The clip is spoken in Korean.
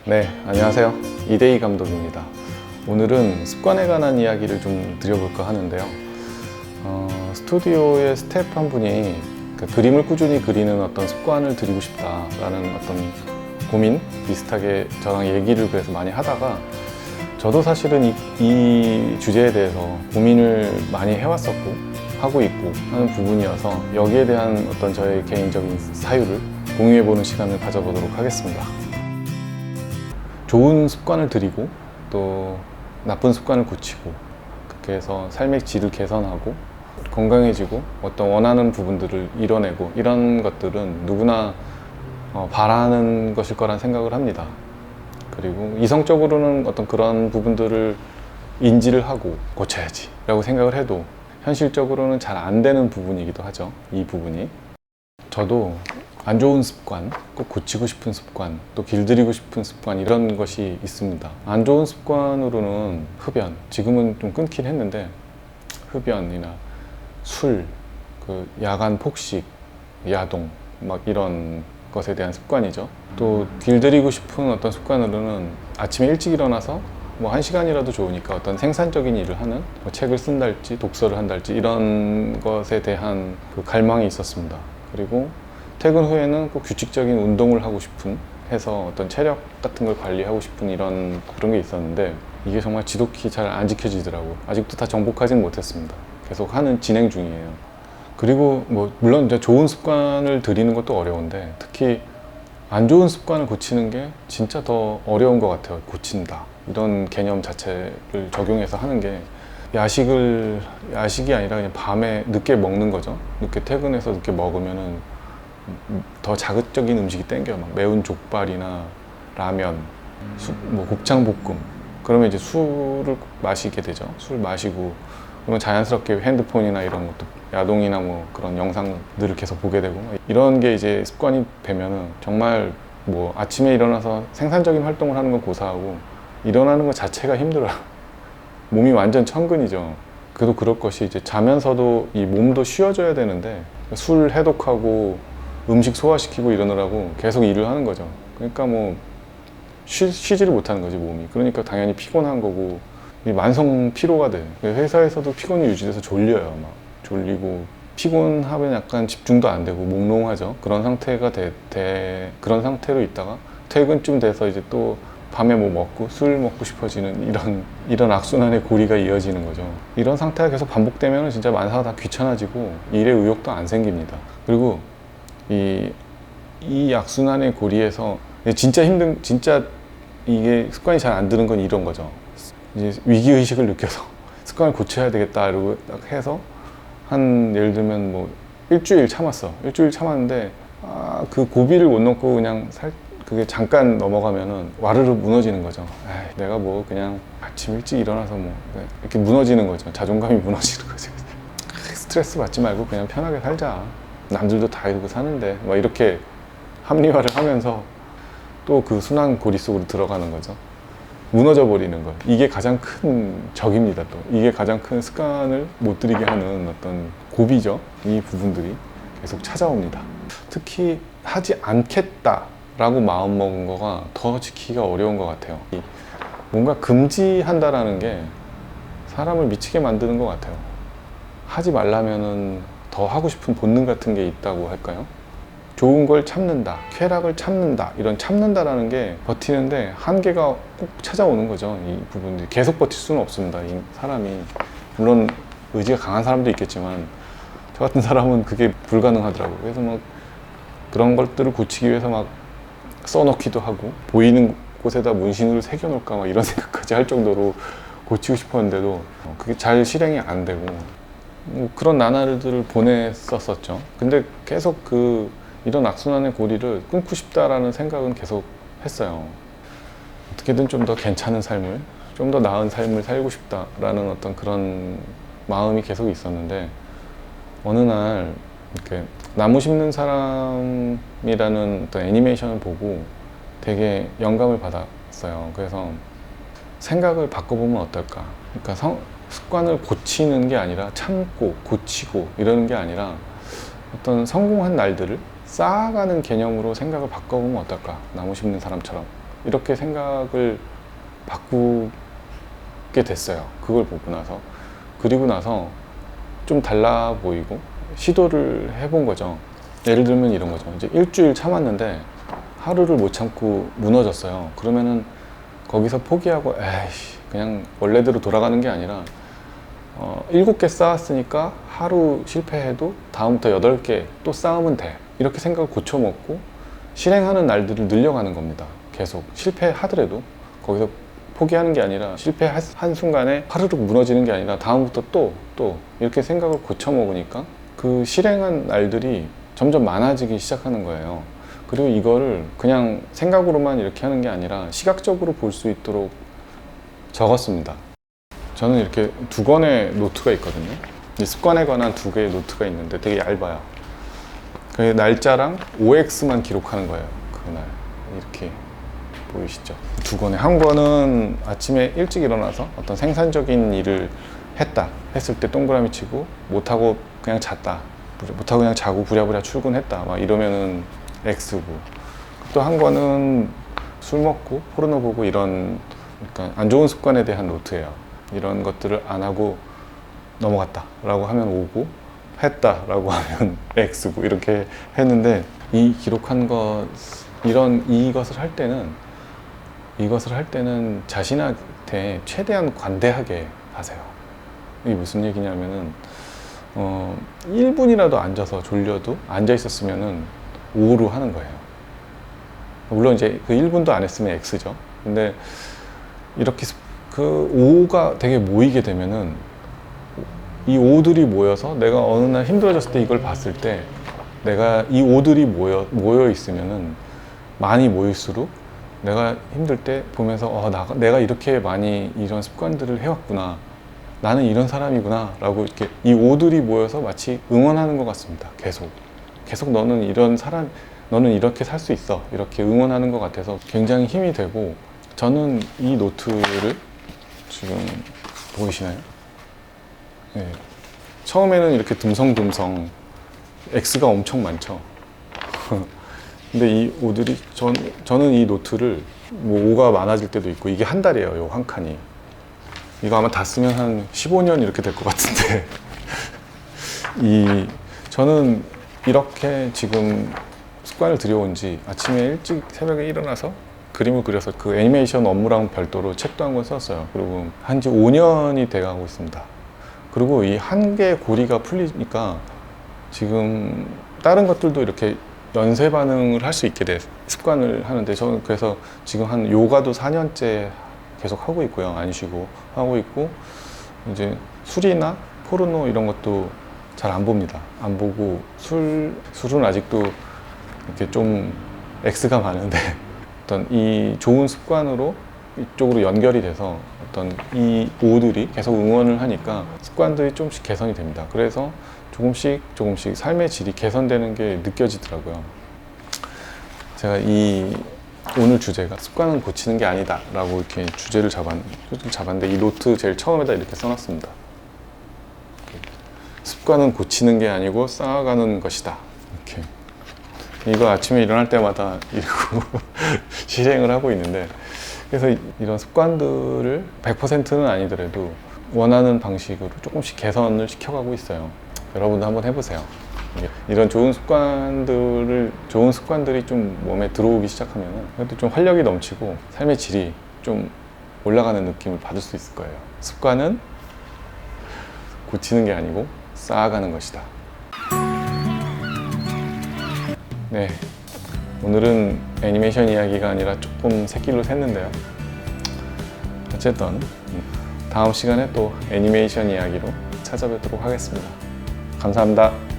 네, 안녕하세요. 이대희 감독입니다. 오늘은 습관에 관한 이야기를 좀 드려볼까 하는데요. 스튜디오의 스태프 한 분이 그림을 꾸준히 그리는 어떤 습관을 들이고 싶다라는 어떤 고민 비슷하게 저랑 얘기를 그래서 많이 하다가 저도 사실은 이 주제에 대해서 고민을 많이 해왔었고 하고 있고 하는 부분이어서 여기에 대한 어떤 저의 개인적인 사유를 공유해보는 시간을 가져보도록 하겠습니다. 좋은 습관을 들이고 또 나쁜 습관을 고치고 그렇게 해서 삶의 질을 개선하고 건강해지고 어떤 원하는 부분들을 이뤄내고 이런 것들은 누구나 바라는 것일 거란 생각을 합니다. 그리고 이성적으로는 어떤 그런 부분들을 인지를 하고 고쳐야지 라고 생각을 해도 현실적으로는 잘 안 되는 부분이기도 하죠. 이 부분이. 저도 안 좋은 습관, 꼭 고치고 싶은 습관, 또 길들이고 싶은 습관 이런 것이 있습니다. 안 좋은 습관으로는 흡연, 지금은 좀 끊긴 했는데 흡연이나 술, 야간 폭식, 야동 막 이런 것에 대한 습관이죠. 또 길들이고 싶은 어떤 습관으로는 아침에 일찍 일어나서 뭐 1시간이라도 좋으니까 어떤 생산적인 일을 하는 뭐 책을 쓴달지 독서를 한달지 이런 것에 대한 갈망이 있었습니다. 그리고 퇴근 후에는 꼭 규칙적인 운동을 하고 싶은 해서 어떤 체력 같은 걸 관리하고 싶은 그런 게 있었는데 이게 정말 지독히 잘 안 지켜지더라고요. 아직도 다 정복하지는 못했습니다. 계속 하는 진행 중이에요. 그리고 뭐 물론 이제 좋은 습관을 들이는 것도 어려운데 특히 안 좋은 습관을 고치는 게 진짜 더 어려운 것 같아요. 고친다 이런 개념 자체를 적용해서 하는 게 야식이 아니라 그냥 밤에 늦게 먹는 거죠. 늦게 퇴근해서 늦게 먹으면은 더 자극적인 음식이 땡겨요. 막 매운 족발이나 라면, 뭐 곱창볶음. 그러면 이제 술을 마시게 되죠. 술 마시고 그러면 자연스럽게 핸드폰이나 이런 것도 야동이나 뭐 그런 영상들을 계속 보게 되고 이런 게 이제 습관이 되면은 정말 뭐 아침에 일어나서 생산적인 활동을 하는 건 고사하고 일어나는 것 자체가 힘들어요. 몸이 완전 천근이죠. 그래도 그럴 것이 이제 자면서도 이 몸도 쉬어줘야 되는데 술 해독하고 음식 소화시키고 이러느라고 계속 일을 하는 거죠. 그러니까 뭐 쉬지를 못하는 거지 몸이. 그러니까 당연히 피곤한 거고 만성 피로가 돼. 회사에서도 피곤이 유지돼서 졸려요. 막 졸리고 피곤하면 약간 집중도 안 되고 몽롱하죠. 그런 상태가 그런 상태로 있다가 퇴근쯤 돼서 이제 또 밤에 뭐 먹고 술 먹고 싶어지는 이런 악순환의 고리가 이어지는 거죠. 이런 상태가 계속 반복되면 진짜 만사가 다 귀찮아지고 일의 의욕도 안 생깁니다. 그리고 이 악순환의 고리에서 진짜 이게 습관이 잘 안 드는 건 이런 거죠. 이제 위기의식을 느껴서 습관을 고쳐야 되겠다 이러고 딱 해서 예를 들면 뭐 일주일 참았는데 그 고비를 못 넘고 그냥 그게 잠깐 넘어가면은 와르르 무너지는 거죠. 내가 뭐 그냥 아침 일찍 일어나서 뭐 이렇게 무너지는 거죠. 자존감이 무너지는 거죠. 스트레스 받지 말고 그냥 편하게 살자. 남들도 다 이러고 사는데 막 이렇게 합리화를 하면서 또 그 순환 고리 속으로 들어가는 거죠. 무너져 버리는 거. 이게 가장 큰 적입니다. 또 이게 가장 큰 습관을 못 들이게 하는 어떤 고비죠. 이 부분들이 계속 찾아옵니다. 특히 하지 않겠다라고 마음먹은 거가 더 지키기가 어려운 것 같아요. 뭔가 금지한다라는 게 사람을 미치게 만드는 것 같아요. 하지 말라면은 더 하고 싶은 본능 같은 게 있다고 할까요? 좋은 걸 참는다, 쾌락을 참는다, 이런 참는다라는 게 버티는데 한계가 꼭 찾아오는 거죠. 이 부분들이 계속 버틸 수는 없습니다. 이 사람이 물론 의지가 강한 사람도 있겠지만 저 같은 사람은 그게 불가능하더라고요. 그래서 막 그런 것들을 고치기 위해서 막 써놓기도 하고 보이는 곳에다 문신으로 새겨놓을까 막 이런 생각까지 할 정도로 고치고 싶었는데도 그게 잘 실행이 안 되고 뭐 그런 나날들을 보냈었죠. 근데 계속 이런 악순환의 고리를 끊고 싶다라는 생각은 계속 했어요. 어떻게든 좀 더 괜찮은 삶을, 좀 더 나은 삶을 살고 싶다라는 어떤 그런 마음이 계속 있었는데 어느 날 이렇게 나무 심는 사람이라는 어떤 애니메이션을 보고 되게 영감을 받았어요. 그래서 생각을 바꿔보면 어떨까? 그러니까 습관을 고치는 게 아니라 참고 고치고 이러는 게 아니라 어떤 성공한 날들을 쌓아가는 개념으로 생각을 바꿔보면 어떨까? 나무 심는 사람처럼. 이렇게 생각을 바꾸게 됐어요. 그걸 보고 나서. 그리고 나서 좀 달라 보이고 시도를 해본 거죠. 예를 들면 이런 거죠. 이제 일주일 참았는데 하루를 못 참고 무너졌어요. 그러면은 거기서 포기하고 에이씨 그냥 원래대로 돌아가는 게 아니라 7개 쌓았으니까 하루 실패해도 다음부터 8개 또 쌓으면 돼. 이렇게 생각을 고쳐먹고 실행하는 날들을 늘려가는 겁니다. 계속 실패하더라도 거기서 포기하는 게 아니라 실패한 순간에 하루로 무너지는 게 아니라 다음부터 또 이렇게 생각을 고쳐먹으니까 그 실행한 날들이 점점 많아지기 시작하는 거예요. 그리고 이거를 그냥 생각으로만 이렇게 하는 게 아니라 시각적으로 볼 수 있도록 적었습니다. 저는 이렇게 2권의 노트가 있거든요. 이 습관에 관한 2개의 노트가 있는데 되게 얇아요. 그 날짜랑 OX만 기록하는 거예요. 그날 이렇게 보이시죠? 2권에 한 권은 아침에 일찍 일어나서 어떤 생산적인 일을 했을 때 동그라미 치고 못하고 그냥 잤다, 못하고 그냥 자고 부랴부랴 출근했다 막 이러면은 X고, 또 한 권은 술 먹고 포르노 보고 이런 그러니까 안 좋은 습관에 대한 노트예요. 이런 것들을 안 하고 넘어갔다 라고 하면 O고, 했다 라고 하면 X고, 이렇게 했는데 이 기록한 것 이것을 할 때는 자신한테 최대한 관대하게 하세요. 이게 무슨 얘기냐면은 1분이라도 앉아서 졸려도 앉아 있었으면은 5로 하는 거예요. 물론 이제 그 1분도 안 했으면 X죠. 근데 이렇게 그 5가 되게 모이게 되면은 이 5들이 모여서 내가 어느 날 힘들어졌을 때 이걸 봤을 때 내가 이 5들이 모여 있으면은 많이 모일수록 내가 힘들 때 보면서 내가 이렇게 많이 이런 습관들을 해왔구나, 나는 이런 사람이구나 라고 이렇게 이 5들이 모여서 마치 응원하는 것 같습니다. 계속 너는 이런 사람, 너는 이렇게 살 수 있어, 이렇게 응원하는 것 같아서 굉장히 힘이 되고, 저는 이 노트를 지금 보이시나요? 네. 처음에는 이렇게 듬성듬성 X가 엄청 많죠. 근데 이 5들이 저는 이 노트를 뭐 5가 많아질 때도 있고, 이게 한 달이에요. 요 한 칸이. 이거 아마 다 쓰면 한 15년 이렇게 될 것 같은데 저는 이렇게 지금 습관을 들여온 지, 아침에 일찍 새벽에 일어나서 그림을 그려서 그 애니메이션 업무랑 별도로 책도 한 권 썼어요. 그리고 한 지 5년이 돼가고 있습니다. 그리고 이 한 개의 고리가 풀리니까 지금 다른 것들도 이렇게 연쇄 반응을 할 수 있게 돼 습관을 하는데, 저는 그래서 지금 한 요가도 4년째 계속 하고 있고요. 안 쉬고 하고 있고, 이제 술이나 포르노 이런 것도 잘 안 봅니다. 안 보고 술은 아직도 이렇게 좀 X가 많은데 어떤 이 좋은 습관으로 이쪽으로 연결이 돼서 어떤 이 5들이 계속 응원을 하니까 습관들이 조금씩 개선이 됩니다. 그래서 조금씩 삶의 질이 개선되는 게 느껴지더라고요. 제가 오늘 주제가 습관은 고치는 게 아니다 라고 이렇게 주제를 잡았는데, 이 노트 제일 처음에다 이렇게 써놨습니다. 습관은 고치는 게 아니고 쌓아가는 것이다. 이렇게. 이거 아침에 일어날 때마다 읽고 실행을 하고 있는데, 그래서 이런 습관들을 100%는 아니더라도 원하는 방식으로 조금씩 개선을 시켜가고 있어요. 여러분도 한번 해보세요. 이런 좋은 습관들이 좀 몸에 들어오기 시작하면 그래도 좀 활력이 넘치고 삶의 질이 좀 올라가는 느낌을 받을 수 있을 거예요. 습관은 고치는 게 아니고 쌓아가는 것이다. 네, 오늘은 애니메이션 이야기가 아니라 조금 새길로 샜는데요. 어쨌든 다음 시간에 또 애니메이션 이야기로 찾아뵙도록 하겠습니다. 감사합니다.